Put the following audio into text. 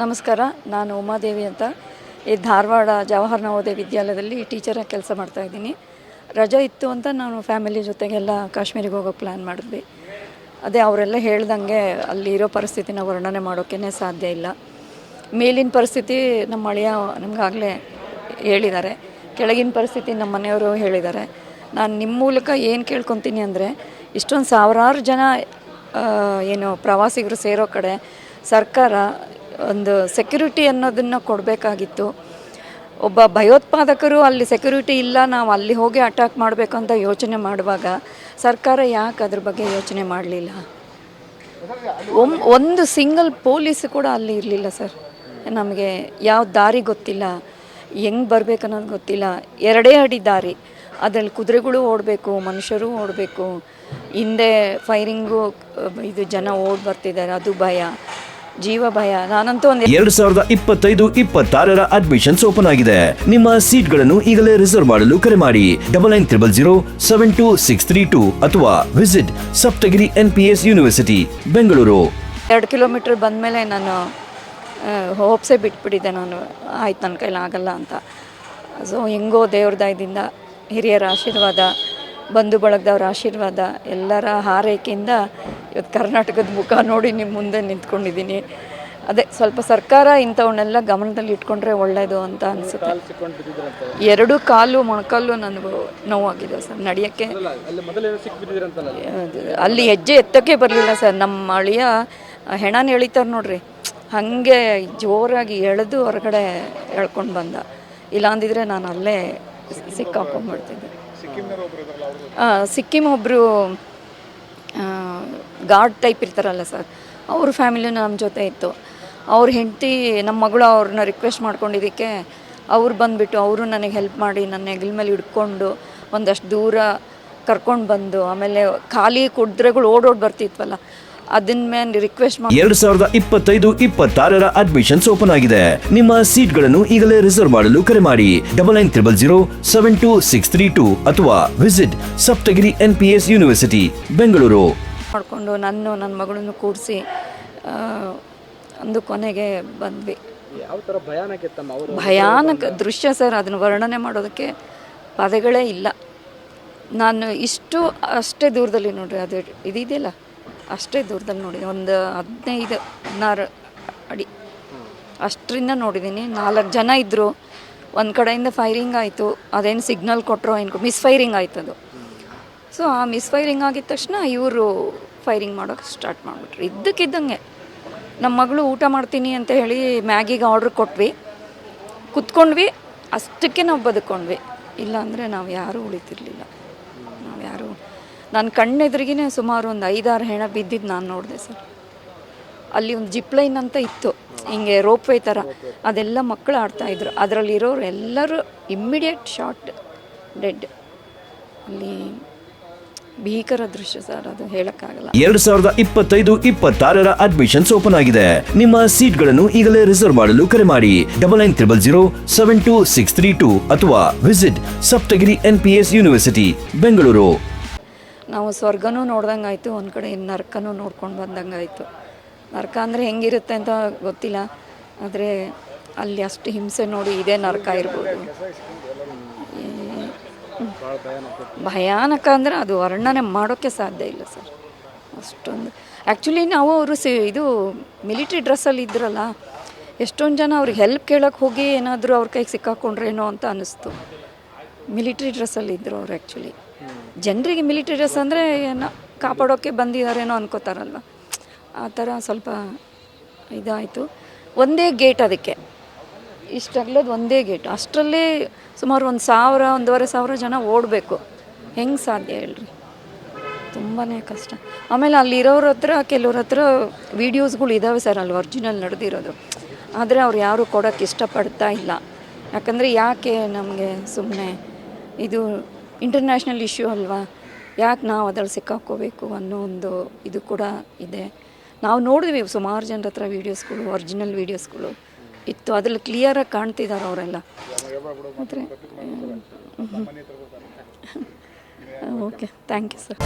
ನಮಸ್ಕಾರ, ನಾನು ಉಮಾದೇವಿ ಅಂತ. ಈ ಧಾರವಾಡ ಜವಾಹರ್ ನವೋದಯ ವಿದ್ಯಾಲಯದಲ್ಲಿ ಟೀಚರಾಗಿ ಕೆಲಸ ಮಾಡ್ತಾಯಿದ್ದೀನಿ. ರಜೆ ಇತ್ತು ಅಂತ ನಾನು ಫ್ಯಾಮಿಲಿ ಜೊತೆಗೆಲ್ಲ ಕಾಶ್ಮೀರಿಗೆ ಹೋಗೋಕ್ಕೆ ಪ್ಲ್ಯಾನ್ ಮಾಡಿದ್ವಿ. ಅದೇ ಅವರೆಲ್ಲ ಹೇಳ್ದಂಗೆ ಅಲ್ಲಿರೋ ಪರಿಸ್ಥಿತಿನ ವರ್ಣನೆ ಮಾಡೋಕ್ಕೇ ಸಾಧ್ಯ ಇಲ್ಲ. ಮೇಲಿನ ಪರಿಸ್ಥಿತಿ ನಮ್ಮ ಅಳಿಯ ನಮಗಾಗಲೇ ಹೇಳಿದ್ದಾರೆ, ಕೆಳಗಿನ ಪರಿಸ್ಥಿತಿ ನಮ್ಮ ಮನೆಯವರು ಹೇಳಿದ್ದಾರೆ. ನಾನು ನಿಮ್ಮ ಮೂಲಕ ಏನು ಕೇಳ್ಕೊತೀನಿ ಅಂದರೆ, ಇಷ್ಟೊಂದು ಸಾವಿರಾರು ಜನ ಏನು ಪ್ರವಾಸಿಗರು ಸೇರೋ ಕಡೆ ಸರ್ಕಾರ ಒಂದು ಸೆಕ್ಯೂರಿಟಿ ಅನ್ನೋದನ್ನು ಕೊಡಬೇಕಾಗಿತ್ತು. ಒಬ್ಬ ಭಯೋತ್ಪಾದಕರು ಅಲ್ಲಿ ಸೆಕ್ಯೂರಿಟಿ ಇಲ್ಲ, ನಾವು ಅಲ್ಲಿ ಹೋಗಿ ಅಟ್ಯಾಕ್ ಮಾಡಬೇಕು ಅಂತ ಯೋಚನೆ ಮಾಡುವಾಗ ಸರ್ಕಾರ ಯಾಕೆ ಅದ್ರ ಬಗ್ಗೆ ಯೋಚನೆ ಮಾಡಲಿಲ್ಲ? ಒಂದು ಸಿಂಗಲ್ ಪೊಲೀಸ್ ಕೂಡ ಅಲ್ಲಿ ಇರಲಿಲ್ಲ ಸರ್. ನಮಗೆ ಯಾವ ದಾರಿ ಗೊತ್ತಿಲ್ಲ, ಹೆಂಗೆ ಬರಬೇಕು ಅನ್ನೋದು ಗೊತ್ತಿಲ್ಲ. 2 ಅಡಿ ದಾರಿ, ಅದರಲ್ಲಿ ಕುದುರೆಗಳು ಓಡಬೇಕು, ಮನುಷ್ಯರು ಓಡಬೇಕು, ಹಿಂದೆ ಫೈರಿಂಗು, ಇದು ಜನ ಓಡಿ ಬರ್ತಿದ್ದಾರೆ, ಅದು ಭಯ, ಜೀವ ಭಯ. ನಾನಂತೂ 2025-26 ಅಡ್ಮಿಷನ್ಸ್ ಓಪನ್ ಆಗಿದೆ. ನಿಮ್ಮ ಸೀಟ್ಗಳನ್ನು ಈಗಲೇ ರಿಸರ್ವ್ ಮಾಡಲು ಕರೆ ಮಾಡಿ 9900072632 ಅಥವಾ visit Saptagiri NPS university Bengaluru. 2 kilometre ಬಂದಮೇಲೆ ನಾನು ಹೋಪ್ಸೇ ಬಿಟ್ಬಿಟ್ಟಿದ್ದೆ. ನಾನು ಆಯ್ತು, ನನ್ನ ಕೈಲಿ ಆಗಲ್ಲ ಅಂತ. ಸೊ ಹೆಂಗೋ ದೇವ್ರ ದಯದಿಂದ, ಹಿರಿಯರ ಆಶೀರ್ವಾದ, ಬಂಧು ಬಳಗದವ್ರ ಆಶೀರ್ವಾದ, ಎಲ್ಲರ ಹಾರೈಕೆಯಿಂದ ಇವತ್ತು ಕರ್ನಾಟಕದ ಮುಖ ನೋಡಿ ನಿಮ್ಮ ಮುಂದೆ ನಿಂತ್ಕೊಂಡಿದ್ದೀನಿ. ಅದೇ ಸ್ವಲ್ಪ ಸರ್ಕಾರ ಇಂಥವನ್ನೆಲ್ಲ ಗಮನದಲ್ಲಿ ಇಟ್ಕೊಂಡ್ರೆ ಒಳ್ಳೆಯದು ಅಂತ ಅನಿಸುತ್ತೆ. 2 ಕಾಲು ಮೊಣಕಾಲು ನನಗೂ ನೋವಾಗಿದೆ ಸರ್. ನಡೆಯೋಕ್ಕೆ ಅಲ್ಲಿ ಹೆಜ್ಜೆ ಎತ್ತೋಕ್ಕೆ ಬರಲಿಲ್ಲ ಸರ್. ನಮ್ಮ ಅಳಿಯ ಹೆಣನ ಎಳಿತಾರೆ ನೋಡ್ರಿ, ಹಾಗೆ ಜೋರಾಗಿ ಎಳೆದು ಹೊರಗಡೆ ಎಳ್ಕೊಂಡು ಬಂದ. ಇಲ್ಲಾಂದಿದ್ರೆ ನಾನು ಅಲ್ಲೇ ಸಿಕ್ಕಾಕೊಂಡ್ಬಿಡ್ತಿದ್ದೆ. ಸಿಕ್ಕಿಂ ಒಬ್ಬರು ಗಾರ್ಡ್ ಟೈಪ್ ಇರ್ತಾರಲ್ಲ ಸರ್, ಅವ್ರ ಫ್ಯಾಮಿಲಿನೂ ನಮ್ಮ ಜೊತೆ ಇತ್ತು. ಅವ್ರ ಹೆಂಡತಿ, ನಮ್ಮ ಮಗಳು ಅವ್ರನ್ನ ರಿಕ್ವೆಸ್ಟ್ ಮಾಡ್ಕೊಂಡಿದ್ದಕ್ಕೆ ಅವ್ರು ಬಂದುಬಿಟ್ಟು ಅವರು ನನಗೆ ಹೆಲ್ಪ್ ಮಾಡಿ ನನ್ನ ಹೆಗಲ ಮೇಲೆ ಹಿಡ್ಕೊಂಡು ಒಂದಷ್ಟು ದೂರ ಕರ್ಕೊಂಡು ಬಂದು, ಆಮೇಲೆ ಖಾಲಿ ಕುದುರೆಗಳು ಓಡೋಡಿ ಬರ್ತಿದ್ವಲ್ಲ, ಅದನ್ನ ಮೇಲೆ ರಿಕ್ವೆಸ್ಟ್ ಮಾಡಿ 2025-26 ಅಡ್ಮಿಷನ್ಸ್ ಓಪನ್ ಆಗಿದೆ. ನಿಮ್ಮ ಸೀಟ್ಗಳನ್ನು ಈಗಲೇ ರಿಸರ್ವ್ ಮಾಡಲು ಕರೆ ಮಾಡಿ 9900072632 ಅಥವಾ visit Saptagiri NPS university Bengaluru. ಮಾಡಿಕೊಂಡು ನನ್ನ ಮಗಳನ್ನು ಕೂಡಿಸಿ ಒಂದು ಕೊನೆಗೆ ಬಂದ್ವಿ. ಭಯಾನಕ ದೃಶ್ಯ ಸರ್, ಅದನ್ನು ವರ್ಣನೆ ಮಾಡೋದಕ್ಕೆ ಪದಗಳೇ ಇಲ್ಲ. ನಾನು ಅಷ್ಟೇ ದೂರದಲ್ಲಿ ನೋಡ್ರಿ, ಅದು ಇದೆಯಲ್ಲ ಅಷ್ಟೇ ದೂರದಲ್ಲಿ ನೋಡಿದ್ದೀನಿ. ಒಂದು 15-16 ಅಡಿ ಅಷ್ಟರಿಂದ ನೋಡಿದ್ದೀನಿ. 4 ಜನ ಇದ್ದರು. ಒಂದು ಕಡೆಯಿಂದ ಫೈರಿಂಗ್ ಆಯಿತು, ಅದೇನು ಸಿಗ್ನಲ್ ಕೊಟ್ಟರೋ ಏನು ಮಿಸ್ಫೈರಿಂಗ್ ಆಯ್ತದು. ಸೊ ಆ ಮಿಸ್ಫೈರಿಂಗ್ ಆಗಿದ ತಕ್ಷಣ ಇವರು ಫೈರಿಂಗ್ ಮಾಡೋಕ್ಕೆ ಸ್ಟಾರ್ಟ್ ಮಾಡಿಬಿಟ್ರು. ಇದ್ದಕ್ಕಿದ್ದಂಗೆ ನಮ್ಮ ಮಗಳು ಊಟ ಮಾಡ್ತೀನಿ ಅಂತ ಹೇಳಿ ಮ್ಯಾಗಿಗೆ ಆರ್ಡ್ರ್ ಕೊಟ್ವಿ, ಕುತ್ಕೊಂಡ್ವಿ, ಅಷ್ಟಕ್ಕೆ ನಾವು ಬದುಕೊಂಡ್ವಿ. ಇಲ್ಲಾಂದರೆ ನಾವು ಯಾರೂ ಉಳಿತಿರ್ಲಿಲ್ಲ. ನನ್ನ ಕಣ್ಣೆದುರಿಗೇ ಸುಮಾರು ಒಂದು 5-6 ಹೆಣ ಬಿದ್ದಿದ್ದು ನಾನು ನೋಡಿದೆ ಸರ್. ಅಲ್ಲಿ ಒಂದು ಜಿಪ್ಲೈನ್ ಅಂತ ಇತ್ತು, ಹಿಂಗೆ ರೋಪ್ವೇ ಥರ, ಅದೆಲ್ಲ ಮಕ್ಕಳು ಆಡ್ತಾಯಿದ್ರು. ಅದರಲ್ಲಿರೋರು ಎಲ್ಲರೂ ಇಮ್ಮಿಡಿಯೇಟ್ ಶಾಟ್ ಡೆಡ್. ಅಲ್ಲಿ ಭೀಕರ ದೃಶ್ಯ ಸರ್, ಅದು ಹೇಳಕ್ಕಾಗಲ್ಲ. 2025-26 ಅಡ್ಮಿಷನ್ಸ್ ಓಪನ್ ಆಗಿದೆ. ನಿಮ್ಮ ಸೀಟ್ಗಳನ್ನು ಈಗಲೇ ರಿಸರ್ವ್ ಮಾಡಲು ಕರೆ ಮಾಡಿ 9900072632 ಅಥವಾ visit Saptagiri NPS university Bengaluru. ನಾವು ಸ್ವರ್ಗನೂ ನೋಡ್ದಂಗೆ ಆಯಿತು, ಒಂದು ಕಡೆ ನರಕನೂ ನೋಡ್ಕೊಂಡು ಬಂದಂಗೆ ಆಯಿತು. ನರಕ ಅಂದರೆ ಹೆಂಗಿರುತ್ತೆ ಅಂತ ಗೊತ್ತಿಲ್ಲ, ಆದರೆ ಅಲ್ಲಿ ಅಷ್ಟು ಹಿಂಸೆ ನೋಡಿ ಇದೇ ನರಕ ಇರ್ಬೋದು. ಭಯಾನಕ ಅಂದರೆ ಅದು ವರ್ಣನೆ ಮಾಡೋಕ್ಕೆ ಸಾಧ್ಯ ಇಲ್ಲ ಸರ್, ಅಷ್ಟೊಂದು. ಆ್ಯಕ್ಚುಲಿ ನಾವು ಅವರು ಇದು ಮಿಲಿಟ್ರಿ ಡ್ರೆಸ್ಸಲ್ಲಿ ಇದ್ರಲ್ಲ, ಎಷ್ಟೊಂದು ಜನ ಅವ್ರಿಗೆ ಹೆಲ್ಪ್ ಕೇಳೋಕ್ಕೆ ಹೋಗಿ ಏನಾದರೂ ಅವ್ರ ಕೈಗೆ ಸಿಕ್ಕಾಕೊಂಡ್ರೇನೋ ಅಂತ ಅನ್ನಿಸ್ತು. ಮಿಲಿಟ್ರಿ ಡ್ರೆಸ್ಸಲ್ಲಿ ಇದ್ದರು ಅವ್ರು. ಆ್ಯಕ್ಚುಲಿ ಜನರಿಗೆ ಮಿಲಿಟ್ರಿ ಡ್ರೆಸ್ ಅಂದರೆ ಏನೋ ಕಾಪಾಡೋಕ್ಕೆ ಬಂದಿದ್ದಾರೇನೋ ಅನ್ಕೋತಾರಲ್ವ, ಆ ಥರ ಸ್ವಲ್ಪ ಇದಾಯಿತು. ಒಂದೇ ಗೇಟ್, ಅದಕ್ಕೆ ಇಷ್ಟಾಗ್ಲದು ಒಂದೇ ಗೇಟ್, ಅಷ್ಟರಲ್ಲೇ ಸುಮಾರು 1,000-1,500 ಜನ ಓಡಬೇಕು. ಹೆಂಗೆ ಸಾಧ್ಯ ಹೇಳ್ರಿ? ತುಂಬಾ ಕಷ್ಟ. ಆಮೇಲೆ ಅಲ್ಲಿರೋರ ಹತ್ರ ಕೆಲವ್ರ ಹತ್ರ ವೀಡಿಯೋಸ್ಗಳು ಇದ್ದಾವೆ ಸರ್, ಅಲ್ಲಿ ಒರಿಜಿನಲ್ ನಡೆದಿರೋದು. ಆದರೆ ಅವ್ರು ಯಾರೂ ಕೊಡೋಕ್ಕೆ ಇಷ್ಟಪಡ್ತಾ ಇಲ್ಲ. ಯಾಕಂದರೆ ಯಾಕೆ ನಮಗೆ ಸುಮ್ಮನೆ, ಇದು ಇಂಟರ್ನ್ಯಾಷನಲ್ ಇಶ್ಯೂ ಅಲ್ವಾ, ಯಾಕೆ ನಾವು ಅದ್ರಲ್ಲಿ ಸಿಕ್ಕಾಕ್ಕೋಬೇಕು ಅನ್ನೋ ಒಂದು ಇದು ಕೂಡ ಇದೆ. ನಾವು ನೋಡಿದ್ವಿ ಸುಮಾರು ಜನರ ಹತ್ರ ವೀಡಿಯೋಸ್ಗಳು, ಒರಿಜಿನಲ್ ವೀಡಿಯೋಸ್ಗಳು ಇತ್ತು, ಅದ್ರಲ್ಲಿ ಕ್ಲಿಯರಾಗಿ ಕಾಣ್ತಿದ್ದಾರೆ ಅವರೆಲ್ಲ. ಆದರೆ ಓಕೆ, ಥ್ಯಾಂಕ್ ಯು ಸರ್.